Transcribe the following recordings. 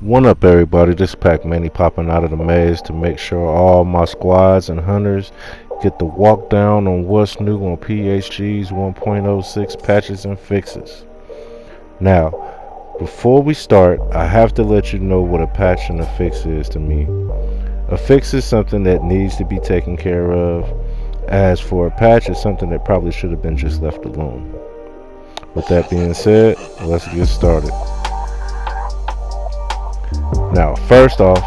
What up, everybody? This is PACMAiNi popping out of the maze to make sure all my squads and hunters get the walk down on what's new on PHG's 1.06 patches and fixes. Now, before we start, I have to let you know what a patch and a fix is to me. A fix is something that needs to be taken care of, as for a patch is something that probably should have been just left alone. With that being said, let's get started. Now, first off,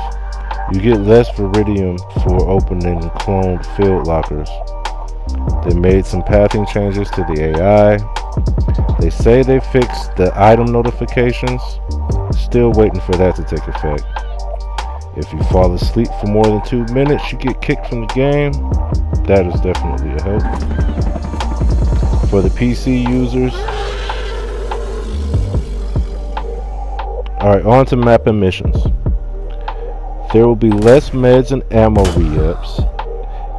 you get less Viridium for opening cloned field lockers. They made some pathing changes to the AI. They say they fixed the item notifications. Still waiting for that to take effect. If you fall asleep for more than 2 minutes, you get kicked from the game. That is definitely a help. For the PC users, alright, on to map and missions. There will be less meds and ammo re-ups.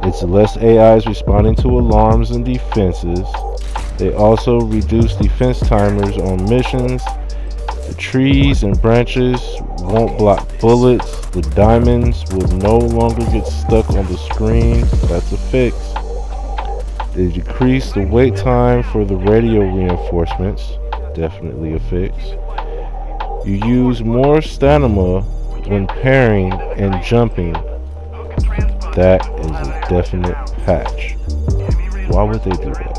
It's less AIs responding to alarms and defenses. They also reduce defense timers on missions. The trees and branches won't block bullets. The diamonds will no longer get stuck on the screen. That's a fix. They decrease the wait time for the radio reinforcements. Definitely a fix. You use more stamina when parrying and jumping. That is a definite patch. Why would they do that?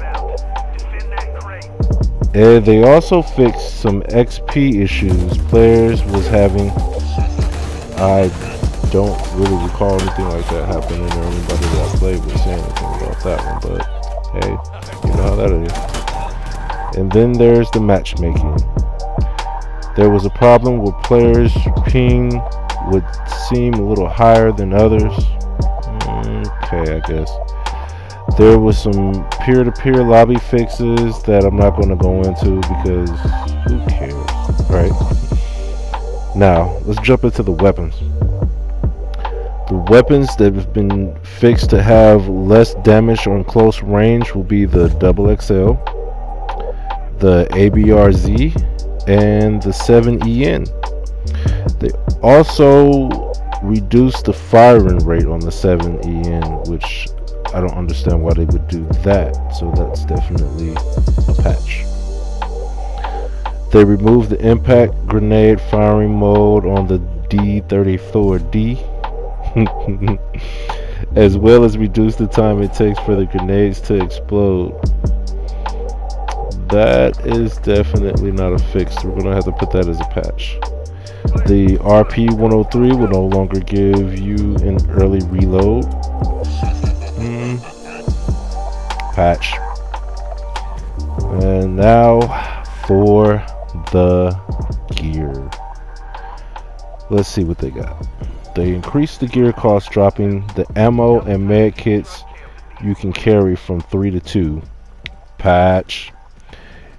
And they also fixed some XP issues players was having. I don't really recall anything like that happening, or anybody that I played was saying anything about that one, but hey, you know how that is. And then there's the matchmaking. There was a problem where players' ping would seem a little higher than others. Okay, I guess. There was some peer-to-peer lobby fixes that I'm not going to go into because who cares, right? Now, let's jump into the weapons. The weapons that have been fixed to have less damage on close range will be the XXL, the ABRZ, and the 7EN. They also reduced the firing rate on the 7EN, which I don't understand why they would do that, so that's definitely a patch. They removed the impact grenade firing mode on the D34D, as well as reduced the time it takes for the grenades to explode. That is definitely not a fix. We're gonna have to put that as a patch. The RP103 will no longer give you an early reload. Patch. And now for the gear. Let's see what they got. They increased the gear cost, dropping the ammo and med kits you can carry from 3 to 2. Patch.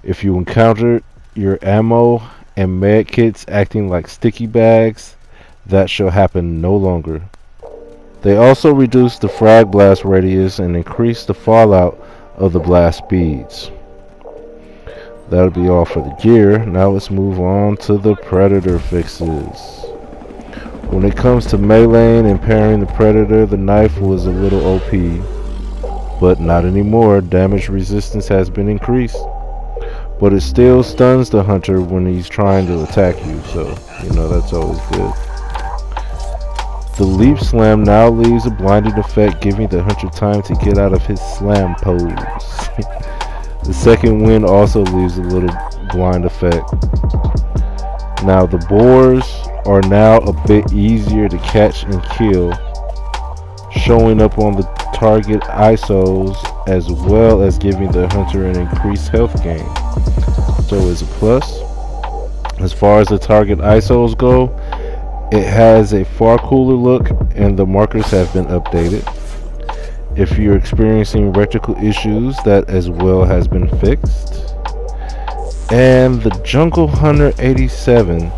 If you encounter your ammo and med kits acting like sticky bags, that shall happen no longer. They also reduced the frag blast radius and increased the fallout of the blast speeds. That'll be all for the gear. Now let's move on to the predator fixes. When it comes to meleeing and parrying the predator, the knife was a little OP, but not anymore. Damage resistance has been increased, but it still stuns the hunter when he's trying to attack you, so you know that's always good. The leap slam now leaves a blinding effect, giving the hunter time to get out of his slam pose. The second wind also leaves a little blind effect. Now the boars are now a bit easier to catch and kill, showing up on the target ISOs as well as giving the hunter an increased health gain. So it's a plus. As far as the target ISOs go, it has a far cooler look and the markers have been updated. If you're experiencing reticle issues, that as well has been fixed. And the Jungle Hunter 87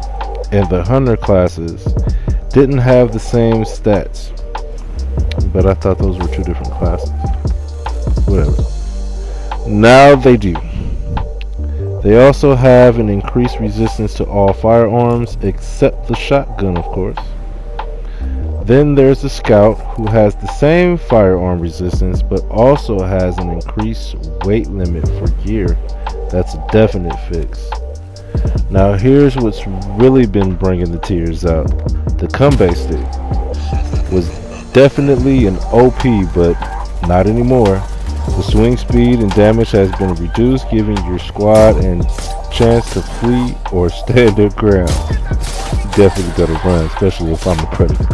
and the Hunter classes didn't have the same stats, but I thought those were two different classes. Whatever. Now they do. They also have an increased resistance to all firearms except the shotgun, of course. Then there's the Scout, who has the same firearm resistance but also has an increased weight limit for gear. That's a definite fix. Now here's what's really been bringing the tears out. The comeback stick was definitely an OP, but not anymore. The swing speed and damage has been reduced, giving your squad a chance to flee or stand their ground. You definitely gotta run, especially if I'm the predator.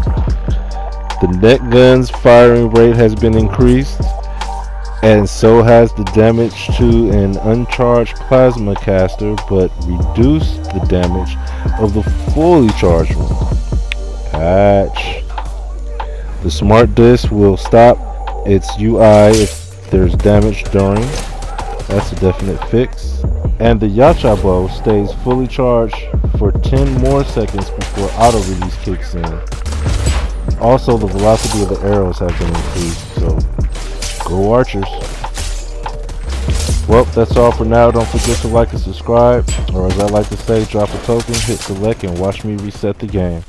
The net gun's firing rate has been increased, and so has the damage to an uncharged plasma caster, but reduced the damage of the fully charged one. Patch. The smart disc will stop its UI if there's damage during. That's a definite fix. And the Yacha bow stays fully charged for 10 more seconds before auto release kicks in. Also, the velocity of the arrows have been increased, so go archers. Well, that's all for now. Don't forget to like and subscribe, or as I like to say, drop a token, hit select, and watch me reset the game.